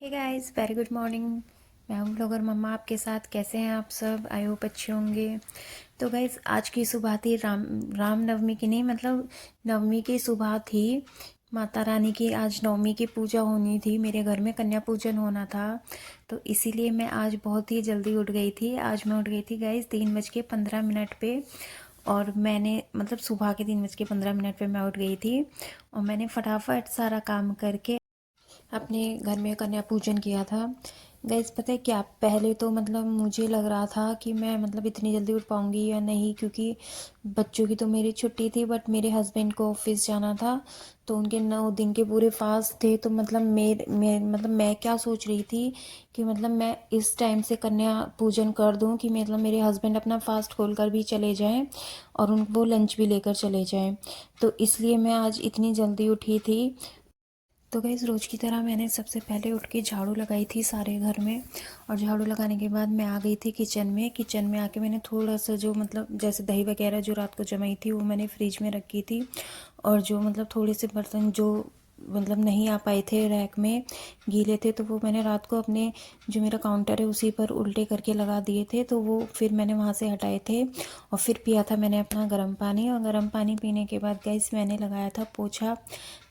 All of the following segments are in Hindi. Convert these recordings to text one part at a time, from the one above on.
हे गाइस, वेरी गुड मॉर्निंग। मैं हूँ ब्लॉगर मम्मा आपके साथ। कैसे हैं आप सब? आई होप अच्छे होंगे। तो गाइस, आज की सुबह थी राम नवमी की, नहीं मतलब नवमी की सुबह थी। माता रानी की आज नवमी की पूजा होनी थी। मेरे घर में कन्या पूजन होना था, तो इसीलिए मैं आज बहुत ही जल्दी उठ गई थी। आज मैं उठ गई थी गाइस 3:15 पे। और मैंने मतलब सुबह के 3:15 पे मैं उठ गई थी और मैंने फटाफट सारा काम करके अपने घर में कन्या पूजन किया था। गाइस, पता है क्या, पहले तो मतलब मुझे लग रहा था कि मैं मतलब इतनी जल्दी उठ पाऊंगी या नहीं, क्योंकि बच्चों की तो मेरी छुट्टी थी, बट मेरे हस्बैंड को ऑफिस जाना था, तो उनके 9 दिन के पूरे फास्ट थे। तो मतलब मतलब मैं क्या सोच रही थी कि मतलब मैं इस टाइम से कन्या पूजन कर दूं कि मतलब मेरे हस्बैंड अपना फास्ट खोल कर भी चले जाएं और वो लंच भी लेकर चले जाएं। तो इसलिए मैं आज इतनी जल्दी उठी थी। तो गाइस, रोज़ की तरह मैंने सबसे पहले उठ के झाड़ू लगाई थी सारे घर में। और झाड़ू लगाने के बाद मैं आ गई थी किचन में आके मैंने थोड़ा सा जो मतलब जैसे दही वगैरह जो रात को जमाई थी वो मैंने फ्रिज में रखी थी। और जो मतलब थोड़े से बर्तन जो मतलब नहीं आ पाए थे रैक में, गीले थे, तो वो मैंने रात को अपने जो मेरा काउंटर है उसी पर उल्टे करके लगा दिए थे, तो वो फिर मैंने वहाँ से हटाए थे। और फिर पिया था मैंने अपना गर्म पानी, और गर्म पानी पीने के बाद गैस मैंने लगाया था पोछा।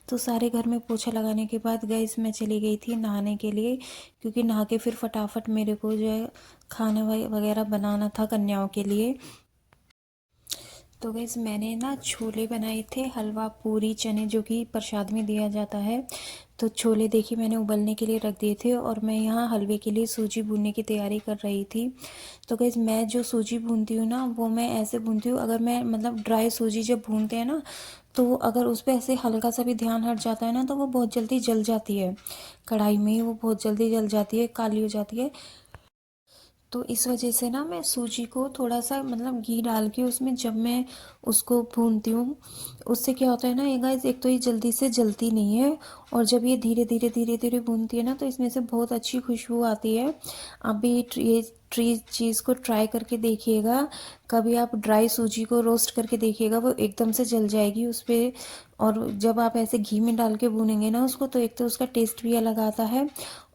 तो सारे घर में पोछा लगाने के बाद गैस मैं चली गई थी नहाने के लिए, क्योंकि नहा के फिर फटाफट मेरे को जो है खाना वगैरह बनाना था कन्याओं के लिए। तो गैस, मैंने ना छोले बनाए थे, हलवा पूरी चने जो कि प्रसाद में दिया जाता है। तो छोले देखिए मैंने उबलने के लिए रख दिए थे, और मैं यहाँ हलवे के लिए सूजी भूनने की तैयारी कर रही थी। तो गैस, मैं जो सूजी भूनती हूँ ना वो मैं ऐसे भूनती हूँ, अगर मैं मतलब ड्राई सूजी जब भूनते हैं ना, तो अगर उस पर ऐसे हल्का सा भी ध्यान हट जाता है ना तो वो बहुत जल्दी जल जाती है। कढ़ाई में वो बहुत जल्दी जल जाती है, काली हो जाती है। तो इस वजह से ना मैं सूजी को थोड़ा सा मतलब घी डाल के उसमें जब मैं उसको भूनती हूँ, उससे क्या होता है ना ये गाइस, एक तो ये जल्दी से जलती नहीं है, और जब ये धीरे धीरे धीरे धीरे भूनती है ना तो इसमें से बहुत अच्छी खुशबू आती है। आप भी ये ट्री चीज़ को ट्राई करके देखिएगा। कभी आप ड्राई सूजी को रोस्ट करके देखिएगा, वो एकदम से जल जाएगी उस पर। और जब आप ऐसे घी में डाल के भूनेंगे ना उसको, तो एक तो उसका टेस्ट भी अलग आता है,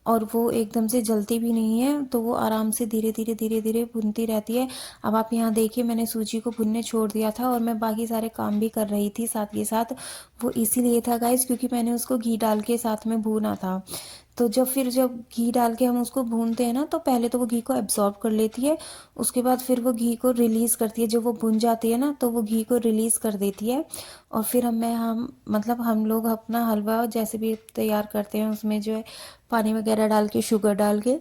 और वो एकदम से जलती भी नहीं है, तो वो आराम से धीरे धीरे धीरे धीरे भुनती रहती है। अब आप यहाँ देखिए, मैंने सूजी को भुनने छोड़ दिया था और मैं बाकी सारे काम भी कर रही थी साथ के साथ। वो इसीलिए था गाइस क्योंकि मैंने उसको घी डाल के साथ में भूना था। तो जब घी डाल के हम उसको भूनते हैं ना, तो पहले तो वो घी को एब्जॉर्ब कर लेती है, उसके बाद फिर वो घी को रिलीज़ करती है। जब वो भुन जाती है ना तो वो घी को रिलीज़ कर देती है। और फिर हम मतलब हम लोग अपना हलवा जैसे भी तैयार करते हैं उसमें जो है पानी वगैरह डाल के, शुगर डाल के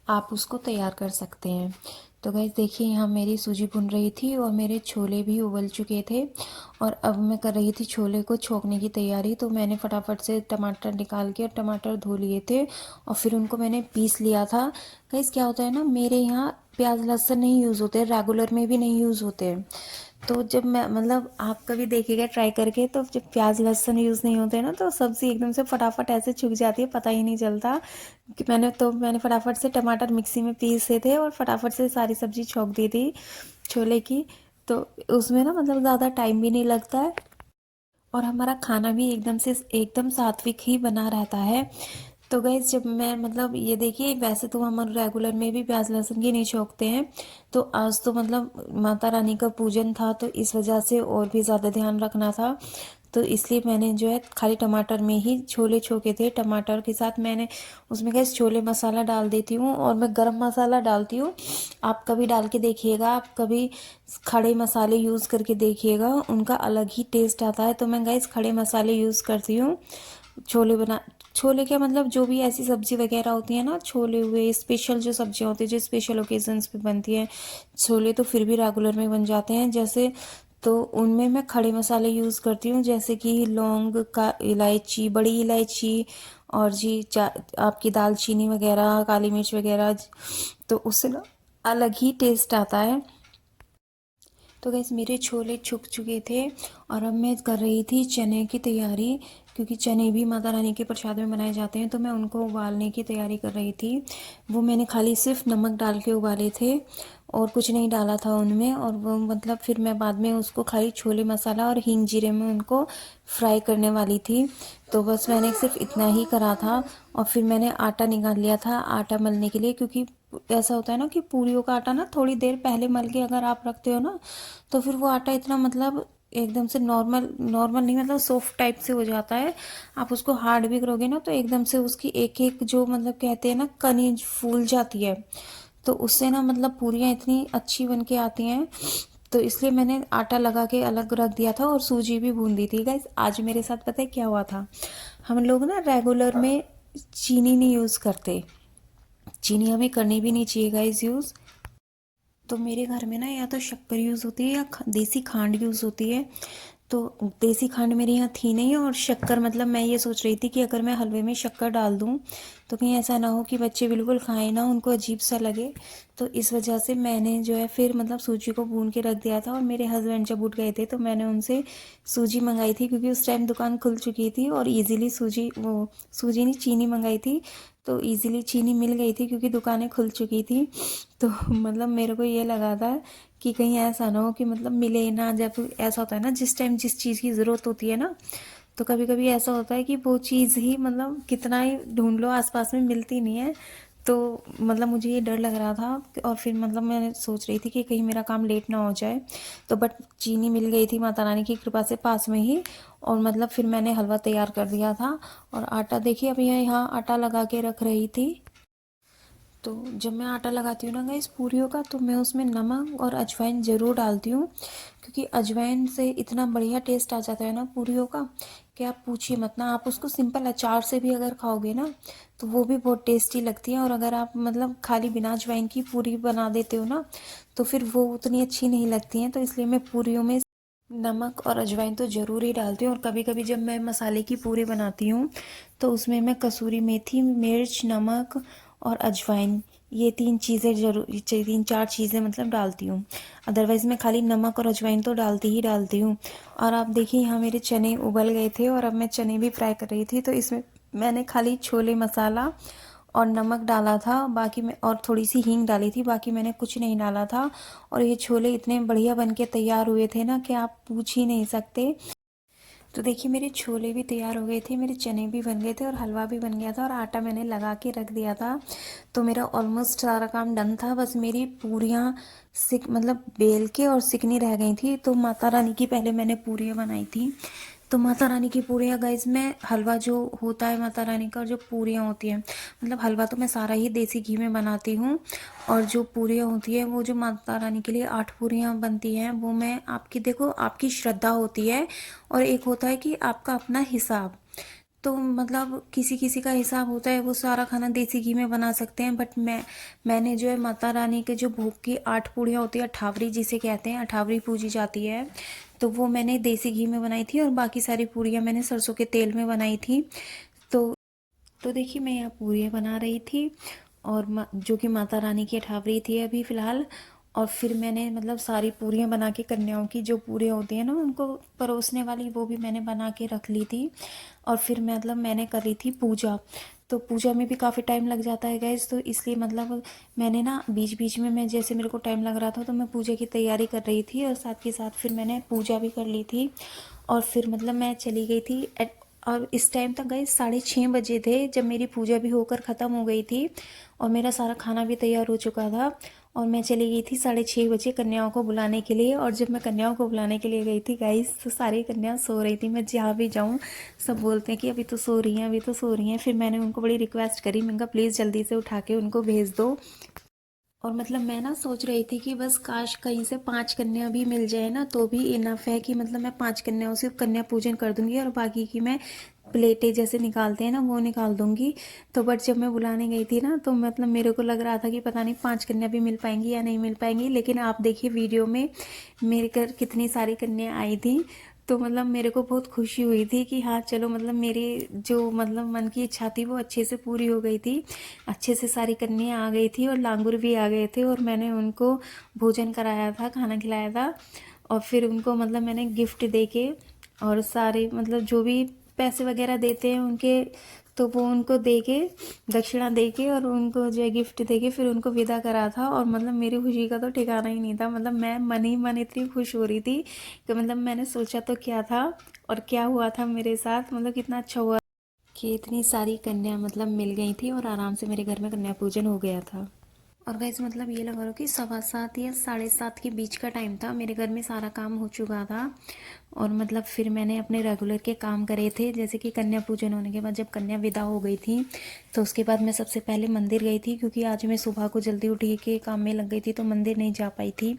आप उसको तैयार कर सकते हैं। तो गाइस देखिए, यहाँ मेरी सूजी भुन रही थी और मेरे छोले भी उबल चुके थे, और अब मैं कर रही थी छोले को छोंकने की तैयारी। तो मैंने फटाफट से टमाटर निकाल के और टमाटर धो लिए थे और फिर उनको मैंने पीस लिया था। गाइस, क्या होता है ना, मेरे यहाँ प्याज लहसुन नहीं यूज़ होते, रेगुलर में भी नहीं यूज़ होते। तो जब मैं मतलब आप कभी देखिएगा ट्राई करके, तो जब प्याज लहसुन यूज़ नहीं होते ना तो सब्ज़ी एकदम से फटाफट ऐसे छुक जाती है, पता ही नहीं चलता कि मैंने फटाफट से टमाटर मिक्सी में पीसे थे और फटाफट से सारी सब्ज़ी छोंक दी थी छोले की। तो उसमें ना मतलब ज़्यादा टाइम भी नहीं लगता है, और हमारा खाना भी एकदम सात्विक ही बना रहता है। तो गैस, जब मैं मतलब ये देखिए, वैसे तो हम रेगुलर में भी प्याज लहसुन की नहीं छोकते हैं, तो आज तो मतलब माता रानी का पूजन था तो इस वजह से और भी ज़्यादा ध्यान रखना था। तो इसलिए मैंने जो है खाली टमाटर में ही छोले छोके थे। टमाटर के साथ मैंने उसमें गैस छोले मसाला डाल देती हूँ, और मैं गरम मसाला डालती हूँ। आप कभी डाल के देखिएगा, आप कभी खड़े मसाले यूज़ करके देखिएगा, उनका अलग ही टेस्ट आता है। तो मैं गैस खड़े मसाले यूज़ करती हूँ छोले क्या मतलब जो भी ऐसी सब्जी वगैरह होती है ना, छोले हुए, स्पेशल जो सब्जियां होती है जो स्पेशल ओकेजन्स पे बनती हैं, छोले तो फिर भी रेगुलर में बन जाते हैं जैसे, तो उनमें मैं खड़े मसाले यूज़ करती हूँ, जैसे कि लौंग का, इलायची, बड़ी इलायची, और आपकी दालचीनी वगैरह, काली मिर्च वगैरह। तो उससे ना अलग ही टेस्ट आता है। तो गैस, मेरे छोले छुक चुके थे और अब मैं कर रही थी चने की तैयारी, क्योंकि चने भी माता रानी के प्रसाद में बनाए जाते हैं, तो मैं उनको उबालने की तैयारी कर रही थी। वो मैंने खाली सिर्फ नमक डाल के उबाले थे, और कुछ नहीं डाला था उनमें। और वो मतलब फिर मैं बाद में उसको खाली छोले मसाला और हींग जीरे में उनको फ्राई करने वाली थी। तो बस मैंने सिर्फ इतना ही करा था। और फिर मैंने आटा निकाल लिया था आटा मलने के लिए, क्योंकि ऐसा होता है ना कि पूरियों का आटा ना थोड़ी देर पहले मल के अगर आप रखते हो ना, तो फिर वो आटा इतना मतलब एकदम से नॉर्मल नॉर्मल नहीं, मतलब सॉफ्ट टाइप से हो जाता है। आप उसको हार्ड भी करोगे ना तो एकदम से उसकी एक एक जो मतलब कहते हैं ना कनी फूल जाती है। तो उससे ना मतलब पूरियाँ इतनी अच्छी बन के आती हैं। तो इसलिए मैंने आटा लगा के अलग रख दिया था और सूजी भी भून दी थी। गाइस आज मेरे साथ पता है क्या हुआ था, हम लोग ना रेगुलर में चीनी नहीं यूज़ करते। चीनी हमें करनी भी नहीं चाहिए गाइस यूज़। तो मेरे घर में ना या तो शक्कर यूज़ होती है या देसी खांड यूज़ होती है। तो देसी खांड मेरे यहाँ थी नहीं, और शक्कर मतलब मैं ये सोच रही थी कि अगर मैं हलवे में शक्कर डाल दूँ तो कहीं ऐसा ना हो कि बच्चे बिल्कुल खाएं ना, उनको अजीब सा लगे। तो इस वजह से मैंने जो है फिर मतलब सूजी को भून के रख दिया था। और मेरे हस्बैंड जब उठ गए थे तो मैंने उनसे सूजी मंगाई थी, क्योंकि उस टाइम दुकान खुल चुकी थी और इजीली सूजी नहीं चीनी मंगाई थी। तो इजीली चीनी मिल गई थी क्योंकि दुकानें खुल चुकी थी। तो मतलब मेरे को ये लगा था कि कहीं ऐसा ना हो कि मतलब मिले ना। जब ऐसा होता है ना जिस टाइम जिस चीज़ की ज़रूरत होती है ना, तो कभी कभी ऐसा होता है कि वो चीज़ ही मतलब कितना ही ढूंढ लो आसपास में मिलती नहीं है। तो मतलब मुझे ये डर लग रहा था। और फिर मतलब मैं सोच रही थी कि कहीं मेरा काम लेट ना हो जाए। तो बट चीनी मिल गई थी माता रानी की कृपा से पास में ही। और मतलब फिर मैंने हलवा तैयार कर दिया था। और आटा देखिए अभी यहाँ आटा लगा के रख रही थी। तो जब मैं आटा लगाती हूँ ना गाइस पूरियों का, तो मैं उसमें नमक और अजवाइन ज़रूर डालती हूँ, क्योंकि अजवाइन से इतना बढ़िया टेस्ट आ जाता है ना पूरियों का कि आप पूछिए मत ना। आप उसको सिंपल अचार से भी अगर खाओगे ना तो वो भी बहुत टेस्टी लगती है। और अगर आप मतलब खाली बिना अजवाइन की पूरी बना देते हो ना तो फिर वो उतनी अच्छी नहीं लगती हैं। तो इसलिए मैं पूरियों में नमक और अजवाइन तो ज़रूर ही डालती हूँ। और कभी कभी जब मैं मसाले की पूरी बनाती हूँ तो उसमें मैं कसूरी मेथी, मिर्च, नमक और अजवाइन, ये तीन चीज़ें जरूर, तीन चार चीज़ें मतलब डालती हूँ। अदरवाइज़ मैं खाली नमक और अजवाइन तो डालती ही डालती हूँ। और आप देखिए यहाँ मेरे चने उबल गए थे और अब मैं चने भी फ्राई कर रही थी। तो इसमें मैंने खाली छोले मसाला और नमक डाला था, बाकी में और थोड़ी सी हींग डाली थी, बाकी मैंने कुछ नहीं डाला था। और ये छोले इतने बढ़िया बन के तैयार हुए थे ना कि आप पूछ ही नहीं सकते। तो देखिए मेरे छोले भी तैयार हो गए थे, मेरे चने भी बन गए थे और हलवा भी बन गया था और आटा मैंने लगा के रख दिया था। तो मेरा ऑलमोस्ट सारा काम डन था। बस मेरी पूरियाँ सिक मतलब बेल के और सिकनी रह गई थी। तो माता रानी की पहले मैंने पूरियाँ बनाई थी। तो माता रानी की पूरियाँ गाइज, मैं हलवा जो होता है माता रानी का और जो पूरियाँ होती हैं, मतलब हलवा तो मैं सारा ही देसी घी में बनाती हूँ। और जो पूरियाँ होती है वो जो माता रानी के लिए 8 पूरियाँ बनती हैं वो मैं आपकी देखो आपकी श्रद्धा होती है। और एक होता है कि आपका अपना हिसाब। तो मतलब किसी किसी का हिसाब होता है वो सारा खाना देसी घी में बना सकते हैं। बट मैंने जो है माता रानी के जो भोग की 8 पूड़ियाँ होती है, अठावरी जिसे कहते हैं, अठावरी पूजी जाती है, तो वो मैंने देसी घी में बनाई थी और बाकी सारी पूड़ियाँ मैंने सरसों के तेल में बनाई थी। तो देखिए मैं यहाँ पूरियाँ बना रही थी और जो कि माता रानी की अठावरी थी अभी फ़िलहाल। और फिर मैंने मतलब सारी पूरियाँ बना के कन्याओं की जो पूरियाँ होती हैं ना उनको परोसने वाली, वो भी मैंने बना के रख ली थी। और फिर मतलब मैंने कर रही थी पूजा। तो पूजा में भी काफ़ी टाइम लग जाता है गैस, तो इसलिए मतलब मैंने ना बीच बीच में मैं जैसे मेरे को टाइम लग रहा था तो मैं पूजा की तैयारी कर रही थी और साथ के साथ फिर मैंने पूजा भी कर ली थी। और फिर मतलब मैं चली गई थी और इस टाइम तक गए 6:30 बजे थे जब मेरी पूजा भी होकर ख़त्म हो गई थी और मेरा सारा खाना भी तैयार हो चुका था। और मैं चली गई थी 6:30 बजे कन्याओं को बुलाने के लिए। और जब मैं कन्याओं को बुलाने के लिए गई थी गाइस तो सारी कन्या सो रही थी। मैं जहाँ भी जाऊँ सब बोलते हैं कि अभी तो सो रही हैं, अभी तो सो रही हैं। फिर मैंने उनको बड़ी रिक्वेस्ट करी, मैंने कहा प्लीज़ जल्दी से उठा के उनको भेज दो। और मतलब मैं ना सोच रही थी कि बस काश कहीं से 5 कन्या भी मिल जाए ना तो भी इनफ है कि मतलब मैं 5 कन्याओं से कन्या पूजन कर दूंगी और बाकी की मैं प्लेटें जैसे निकालते हैं ना वो निकाल दूंगी। तो बट जब मैं बुलाने गई थी ना तो मतलब मेरे को लग रहा था कि पता नहीं 5 कन्या भी मिल पाएंगी या नहीं मिल पाएंगी। लेकिन आप देखिए वीडियो में मेरे घर कितनी सारी कन्या आई थी। तो मतलब मेरे को बहुत खुशी हुई थी कि हाँ चलो मतलब मेरी जो मतलब मन की इच्छा थी वो अच्छे से पूरी हो गई थी। अच्छे से सारी कन्या आ गई थी और लांगुर भी आ गए थे और मैंने उनको भोजन कराया था, खाना खिलाया था। और फिर उनको मतलब मैंने गिफ्ट दे के और सारे मतलब जो भी पैसे वगैरह देते हैं उनके तो वो उनको दे के, दक्षिणा दे के और उनको जो है गिफ्ट दे के फिर उनको विदा करा था। और मतलब मेरी खुशी का तो ठिकाना ही नहीं था। मतलब मैं मन ही मन इतनी खुश हो रही थी कि मतलब मैंने सोचा तो क्या था और क्या हुआ था मेरे साथ, मतलब कितना अच्छा हुआ कि इतनी सारी कन्या मतलब मिल गई थी और आराम से मेरे घर में कन्या पूजन हो गया था। और गाइस मतलब ये लगा लो कि 7:15 या 7:30 के बीच का टाइम था, मेरे घर में सारा काम हो चुका था। और मतलब फिर मैंने अपने रेगुलर के काम करे थे, जैसे कि कन्या पूजन होने के बाद जब कन्या विदा हो गई थी तो उसके बाद मैं सबसे पहले मंदिर गई थी, क्योंकि आज मैं सुबह को जल्दी उठी के काम में लग गई थी तो मंदिर नहीं जा पाई थी।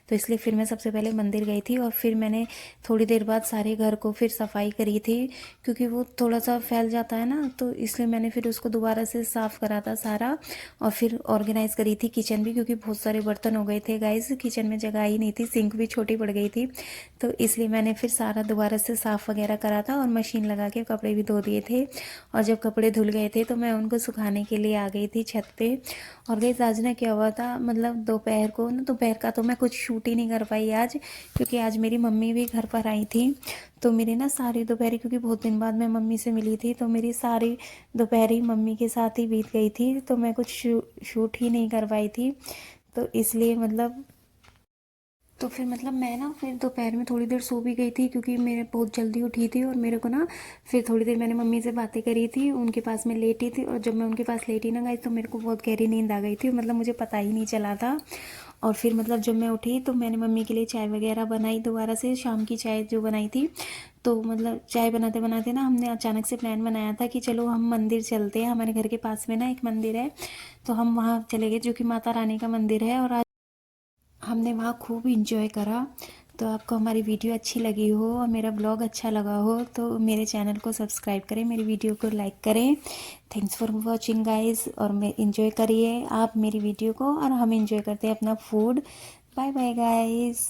तो इसलिए फिर मैं सबसे पहले मंदिर गई थी और फिर मैंने थोड़ी देर बाद सारे घर को फिर सफाई करी थी, क्योंकि वो थोड़ा सा फैल जाता है ना, तो इसलिए मैंने फिर उसको दोबारा से साफ़ करा था सारा। और फिर ऑर्गेनाइज़ करी थी किचन भी, क्योंकि बहुत सारे बर्तन हो गए थे गाइस, किचन में जगह ही नहीं थी, सिंक भी छोटी पड़ गई थी। तो इसलिए मैंने फिर सारा दोबारा से साफ़ वगैरह करा था और मशीन लगा के कपड़े भी धो दिए थे। और जब कपड़े धुल गए थे तो मैं उनको सुखाने के लिए आ गई थी छत पे। और गाइस आज ना क्या हुआ था, मतलब दोपहर को ना, दोपहर का तो मैं कुछ शूट ही नहीं कर पाई आज, क्योंकि आज मेरी मम्मी भी घर पर आई थी। तो मेरी ना सारी दोपहरी, क्योंकि बहुत दिन बाद मैं मम्मी से मिली थी, तो मेरी सारी दोपहरी मम्मी के साथ ही बीत गई थी, तो मैं कुछ शूट ही नहीं कर पाई थी। तो इसलिए मतलब, तो फिर मतलब मैं ना फिर दोपहर में थोड़ी देर सो भी गई थी, क्योंकि मेरे बहुत जल्दी उठी थी और मेरे को ना फिर थोड़ी देर मैंने मम्मी से बातें करी थी, उनके पास में लेटी थी। और जब मैं उनके पास लेटी ना गई तो मेरे को बहुत गहरी नींद आ गई थी, मतलब मुझे पता ही नहीं चला था। और फिर मतलब जब मैं उठी तो मैंने मम्मी के लिए चाय वगैरह बनाई, दोबारा से शाम की चाय जो बनाई थी। तो मतलब चाय बनाते बनाते ना हमने अचानक से प्लान बनाया था कि चलो हम मंदिर चलते हैं, हमारे घर के पास में ना एक मंदिर है, तो हम वहाँ चले गए, जो कि माता रानी का मंदिर है। और हमने वहाँ खूब इंजॉय करा। तो आपको हमारी वीडियो अच्छी लगी हो और मेरा ब्लॉग अच्छा लगा हो तो मेरे चैनल को सब्सक्राइब करें, मेरी वीडियो को लाइक करें। थैंक्स फॉर वॉचिंग गाइस, और मैं इंजॉय करिए आप मेरी वीडियो को और हम इंजॉय करते हैं अपना फूड। Bye bye guys.